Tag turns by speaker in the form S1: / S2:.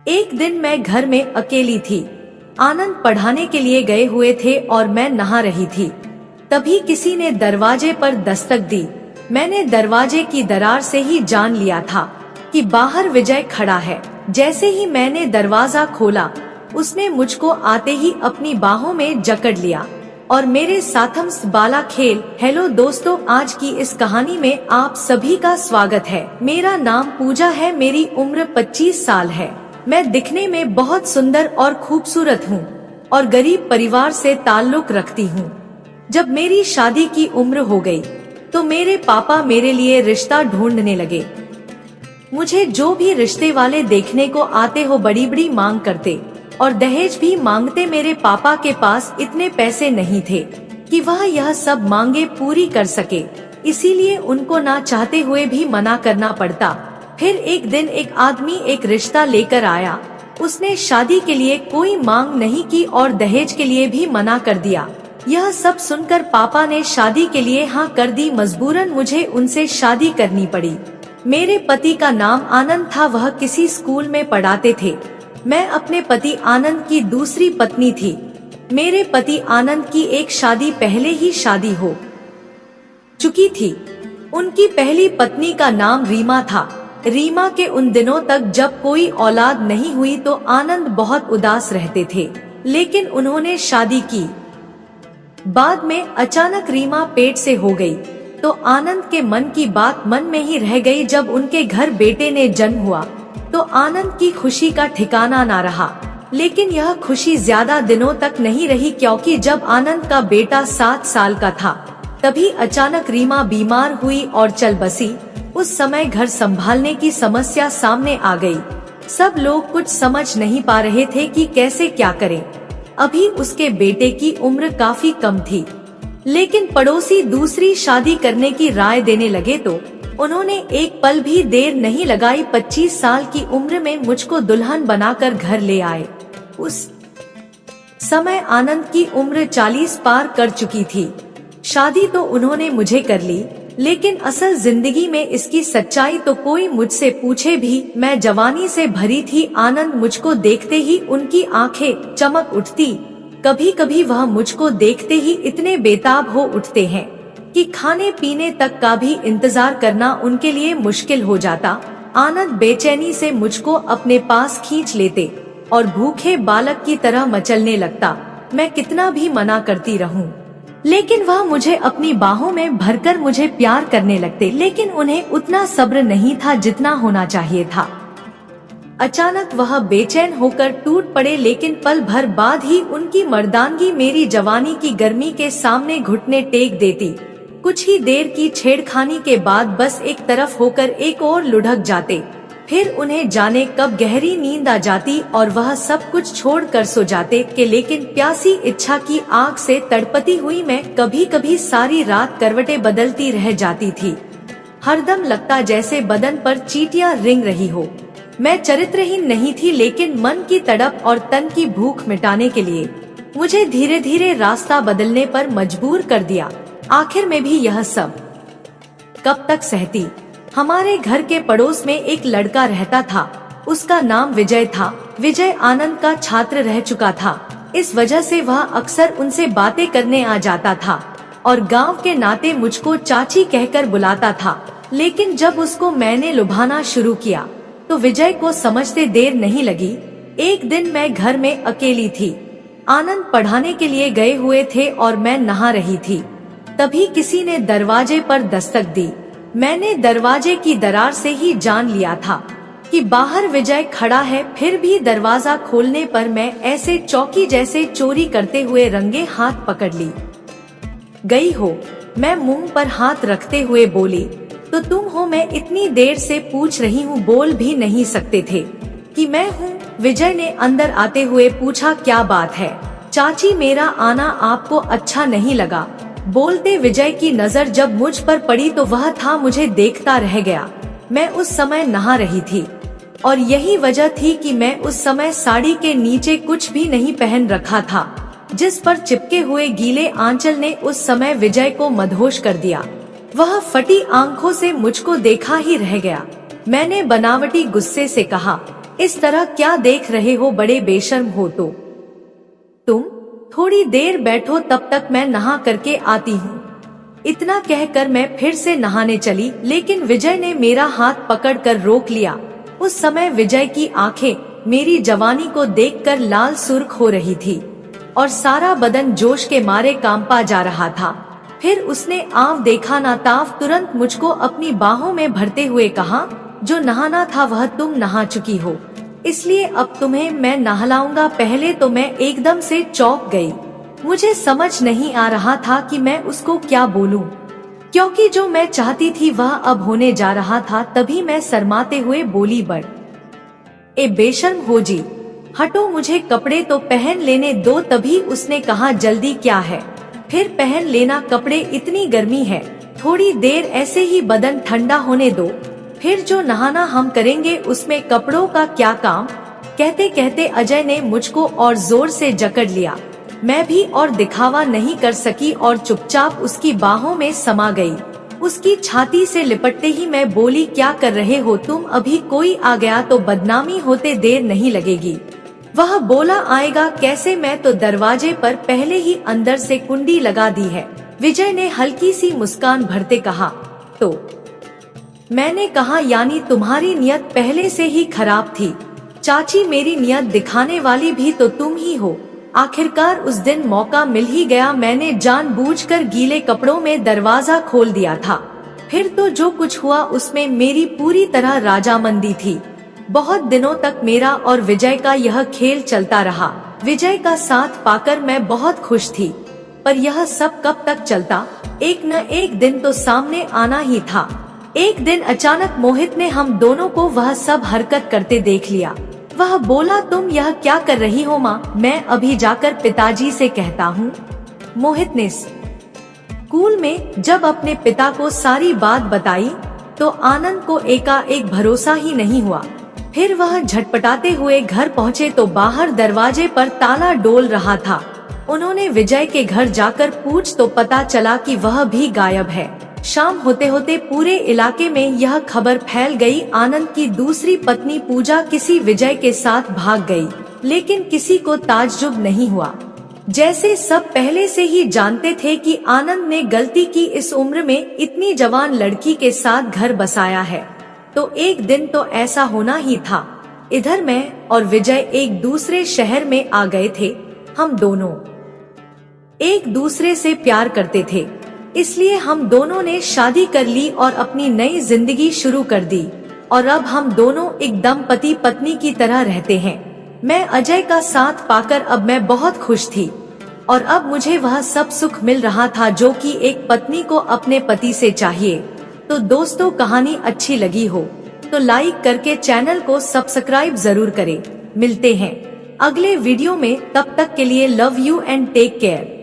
S1: एक दिन मैं घर में अकेली थी। आनंद पढ़ाने के लिए गए हुए थे और मैं नहा रही थी। तभी किसी ने दरवाजे पर दस्तक दी। मैंने दरवाजे की दरार से ही जान लिया था कि बाहर विजय खड़ा है। जैसे ही मैंने दरवाजा खोला, उसने मुझको आते ही अपनी बाहों में जकड़ लिया और मेरे साथम बाला खेल। हेलो दोस्तों, आज की इस कहानी में आप सभी का स्वागत है। मेरा नाम पूजा है, मेरी उम्र 25 साल है। मैं दिखने में बहुत सुंदर और खूबसूरत हूँ और गरीब परिवार से ताल्लुक रखती हूँ। जब मेरी शादी की उम्र हो गई तो मेरे पापा मेरे लिए रिश्ता ढूंढने लगे। मुझे जो भी रिश्ते वाले देखने को आते हो बड़ी बड़ी मांग करते और दहेज भी मांगते। मेरे पापा के पास इतने पैसे नहीं थे कि वह यह सब मांगे पूरी कर सके, इसीलिए उनको ना चाहते हुए भी मना करना पड़ता। फिर एक दिन एक आदमी एक रिश्ता लेकर आया। उसने शादी के लिए कोई मांग नहीं की और दहेज के लिए भी मना कर दिया। यह सब सुनकर पापा ने शादी के लिए हाँ कर दी। मजबूरन मुझे उनसे शादी करनी पड़ी। मेरे पति का नाम आनंद था, वह किसी स्कूल में पढ़ाते थे। मैं अपने पति आनंद की दूसरी पत्नी थी। मेरे पति आनंद की एक शादी पहले ही शादी हो चुकी थी। उनकी पहली पत्नी का नाम रीमा था। रीमा के उन दिनों तक जब कोई औलाद नहीं हुई तो आनंद बहुत उदास रहते थे, लेकिन उन्होंने शादी की। बाद में अचानक रीमा पेट से हो गई तो आनंद के मन की बात मन में ही रह गई। जब उनके घर बेटे ने जन्म हुआ तो आनंद की खुशी का ठिकाना ना रहा। लेकिन यह खुशी ज्यादा दिनों तक नहीं रही, क्योंकि जब आनंद का बेटा 7 साल का था तभी अचानक रीमा बीमार हुई और चल बसी। उस समय घर संभालने की समस्या सामने आ गई। सब लोग कुछ समझ नहीं पा रहे थे कि कैसे क्या करें। अभी उसके बेटे की उम्र काफी कम थी, लेकिन पड़ोसी दूसरी शादी करने की राय देने लगे तो उन्होंने एक पल भी देर नहीं लगाई। 25 साल की उम्र में मुझको दुल्हन बनाकर घर ले आए। उस समय आनंद की उम्र 40 पार कर चुकी थी। शादी तो उन्होंने मुझे कर ली, लेकिन असल जिंदगी में इसकी सच्चाई तो कोई मुझसे पूछे भी। मैं जवानी से भरी थी। आनंद मुझको देखते ही उनकी आंखें चमक उठती। कभी कभी वह मुझको देखते ही इतने बेताब हो उठते हैं कि खाने पीने तक का भी इंतजार करना उनके लिए मुश्किल हो जाता। आनंद बेचैनी से मुझको अपने पास खींच लेते और भूखे बालक की तरह मचलने लगता। मैं कितना भी मना करती रहूं, लेकिन वह मुझे अपनी बाहों में भरकर मुझे प्यार करने लगते। लेकिन उन्हें उतना सब्र नहीं था जितना होना चाहिए था। अचानक वह बेचैन होकर टूट पड़े, लेकिन पल भर बाद ही उनकी मर्दानगी मेरी जवानी की गर्मी के सामने घुटने टेक देती। कुछ ही देर की छेड़खानी के बाद बस एक तरफ होकर एक और लुढ़क जाते। फिर उन्हें जाने कब गहरी नींद आ जाती और वह सब कुछ छोड़ कर सो जाते कि लेकिन प्यासी इच्छा की आग से तड़पती हुई मैं कभी कभी सारी रात करवटें बदलती रह जाती थी। हरदम लगता जैसे बदन पर चींटियां रेंग रही हो। मैं चरित्रहीन नहीं थी, लेकिन मन की तड़प और तन की भूख मिटाने के लिए मुझे धीरे धीरे रास्ता बदलने पर मजबूर कर दिया। आखिर में भी यह सब कब तक सहती। हमारे घर के पड़ोस में एक लड़का रहता था। उसका नाम विजय था। विजय आनंद का छात्र रह चुका था। इस वजह से वह अक्सर उनसे बातें करने आ जाता था और गांव के नाते मुझको चाची कहकर बुलाता था। लेकिन जब उसको मैंने लुभाना शुरू किया तो विजय को समझते देर नहीं लगी। एक दिन मैं घर में अकेली थी। आनंद पढ़ाने के लिए गए हुए थे और मैं नहा रही थी। तभी किसी ने दरवाजे पर दस्तक दी। मैंने दरवाजे की दरार से ही जान लिया था कि बाहर विजय खड़ा है। फिर भी दरवाजा खोलने पर मैं ऐसे चौकी जैसे चोरी करते हुए रंगे हाथ पकड़ ली गई हो। मैं मुंह पर हाथ रखते हुए बोली, तो तुम हो? मैं इतनी देर से पूछ रही हूँ। बोल भी नहीं सकते थे कि मैं हूँ। विजय ने अंदर आते हुए पूछा, क्या बात है चाची, मेरा आना आपको अच्छा नहीं लगा? बोलते विजय की नजर जब मुझ पर पड़ी तो वह था मुझे देखता रह गया। मैं उस समय नहा रही थी और यही वजह थी कि मैं उस समय साड़ी के नीचे कुछ भी नहीं पहन रखा था, जिस पर चिपके हुए गीले आंचल ने उस समय विजय को मदहोश कर दिया। वह फटी आंखों से मुझको देखा ही रह गया। मैंने बनावटी गुस्से से कहा, इस तरह क्या देख रहे हो, बड़े बेशर्म हो तो। तुम थोड़ी देर बैठो, तब तक मैं नहा करके आती हूँ। इतना कहकर मैं फिर से नहाने चली, लेकिन विजय ने मेरा हाथ पकड़कर रोक लिया। उस समय विजय की आंखें मेरी जवानी को देखकर लाल सुर्ख हो रही थी और सारा बदन जोश के मारे कांपा जा रहा था। फिर उसने आव देखा ना ताव तुरंत मुझको अपनी बाहों में भरते हुए कहा, जो नहाना था वह तुम नहा चुकी हो, इसलिए अब तुम्हें मैं नहलाऊंगा। पहले तो मैं एकदम से चौंक गई। मुझे समझ नहीं आ रहा था कि मैं उसको क्या बोलूं, क्योंकि जो मैं चाहती थी वह अब होने जा रहा था। तभी मैं शर्माते हुए बोली, बड़ ए बेशर्म हो जी, हटो, मुझे कपड़े तो पहन लेने दो। तभी उसने कहा, जल्दी क्या है, फिर पहन लेना कपड़े, इतनी गर्मी है, थोड़ी देर ऐसे ही बदन ठंडा होने दो, फिर जो नहाना हम करेंगे उसमें कपड़ों का क्या काम। कहते कहते अजय ने मुझको और जोर से जकड़ लिया। मैं भी और दिखावा नहीं कर सकी और चुपचाप उसकी बाहों में समा गई। उसकी छाती से लिपटते ही मैं बोली, क्या कर रहे हो तुम, अभी कोई आ गया तो बदनामी होते देर नहीं लगेगी। वह बोला, आएगा कैसे, मैं तो दरवाजे पर पहले ही अंदर से कुंडी लगा दी है। विजय ने हल्की सी मुस्कान भरते कहा। तो मैंने कहा, यानी तुम्हारी नियत पहले से ही खराब थी। चाची, मेरी नियत दिखाने वाली भी तो तुम ही हो। आखिरकार उस दिन मौका मिल ही गया। मैंने जानबूझकर गीले कपड़ों में दरवाजा खोल दिया था। फिर तो जो कुछ हुआ उसमें मेरी पूरी तरह राजामंदी थी। बहुत दिनों तक मेरा और विजय का यह खेल चलता रहा। विजय का साथ पाकर मैं बहुत खुश थी, पर यह सब कब तक चलता, एक न एक दिन तो सामने आना ही था। एक दिन अचानक मोहित ने हम दोनों को वह सब हरकत करते देख लिया। वह बोला, तुम यह क्या कर रही हो माँ, मैं अभी जाकर पिताजी से कहता हूँ। मोहित ने स्कूल में जब अपने पिता को सारी बात बताई तो आनंद को एकाएक भरोसा ही नहीं हुआ। फिर वह झटपटाते हुए घर पहुँचे तो बाहर दरवाजे पर ताला डोल रहा था। उन्होंने विजय के घर जाकर पूछ तो पता चला कि वह भी गायब है। शाम होते होते पूरे इलाके में यह खबर फैल गई, आनंद की दूसरी पत्नी पूजा किसी विजय के साथ भाग गई। लेकिन किसी को ताज्जुब नहीं हुआ, जैसे सब पहले से ही जानते थे कि आनंद ने गलती की, इस उम्र में इतनी जवान लड़की के साथ घर बसाया है तो एक दिन तो ऐसा होना ही था। इधर मैं और विजय एक दूसरे शहर में आ गए थे। हम दोनों एक दूसरे से प्यार करते थे, इसलिए हम दोनों ने शादी कर ली और अपनी नई जिंदगी शुरू कर दी। और अब हम दोनों एकदम पति पत्नी की तरह रहते हैं। मैं अजय का साथ पाकर अब मैं बहुत खुश थी और अब मुझे वह सब सुख मिल रहा था जो कि एक पत्नी को अपने पति से चाहिए। तो दोस्तों, कहानी अच्छी लगी हो तो लाइक करके चैनल को सब्सक्राइब जरूर करें। मिलते हैं अगले वीडियो में, तब तक के लिए love you and take care.